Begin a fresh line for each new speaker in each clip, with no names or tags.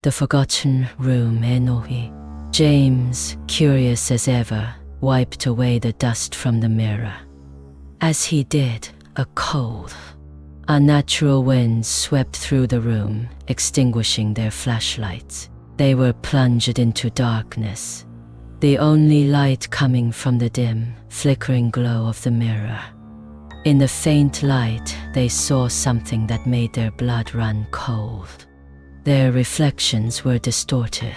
The Forgotten Room NO2. James, curious as ever, wiped away the dust from the mirror. As he did, a cold, unnatural wind swept through the room, extinguishing their flashlights. They were plunged into darkness, the only light coming from the dim, flickering glow of the mirror. In the faint light, they saw something that made their blood run cold. Their reflections were distorted,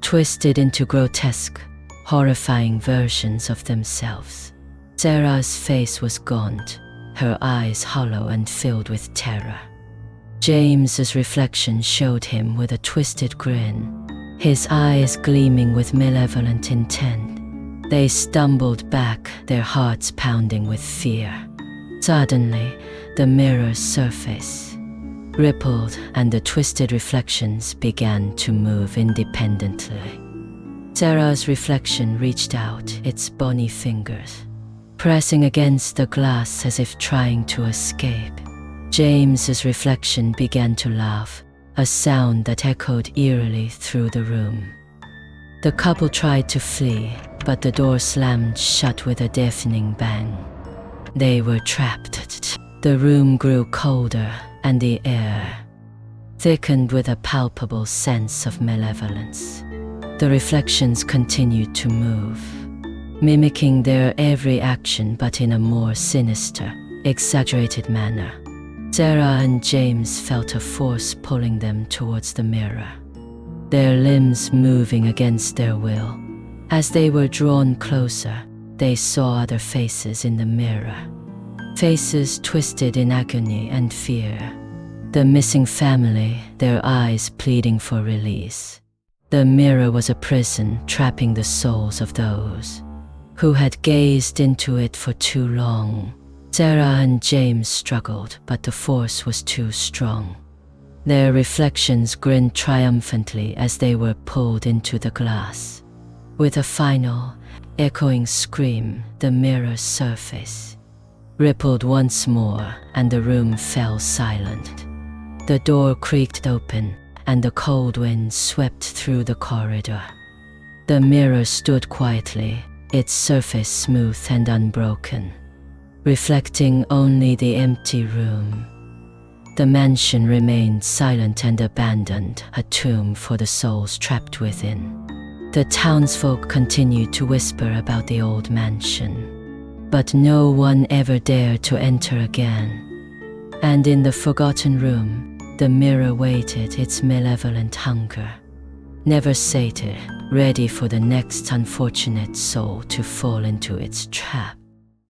twisted into grotesque, horrifying versions of themselves. Sarah's face was gaunt, her eyes hollow and filled with terror. James's reflection showed him with a twisted grin, his eyes gleaming with malevolent intent. They stumbled back, their hearts pounding with fear. Suddenly, the mirror's surface rippled and the twisted reflections began to move independently. Sarah's reflection reached out its bony fingers, pressing against the glass as if trying to escape. James's reflection began to laugh, a sound that echoed eerily through the room. The couple tried to flee, but the door slammed shut with a deafening bang. They were trapped. The room grew colder, and the air thickened with a palpable sense of malevolence. The reflections continued to move, mimicking their every action but in a more sinister, exaggerated manner. Sarah and James felt a force pulling them towards the mirror, their limbs moving against their will. As they were drawn closer, they saw other faces in the mirror, faces twisted in agony and fear. The missing family, their eyes pleading for release. The mirror was a prison trapping the souls of those who had gazed into it for too long. Sarah and James struggled, but the force was too strong. Their reflections grinned triumphantly as they were pulled into the glass. With a final, echoing scream, the mirror's surface rippled once more, and the room fell silent. The door creaked open, and the cold wind swept through the corridor. The mirror stood quietly, its surface smooth and unbroken, reflecting only the empty room. The mansion remained silent and abandoned, a tomb for the souls trapped within. The townsfolk continued to whisper about the old mansion, but no one ever dared to enter again. And in the Forgotten Room, the mirror waited its malevolent hunger, never sated, ready for the next unfortunate soul to fall into its trap.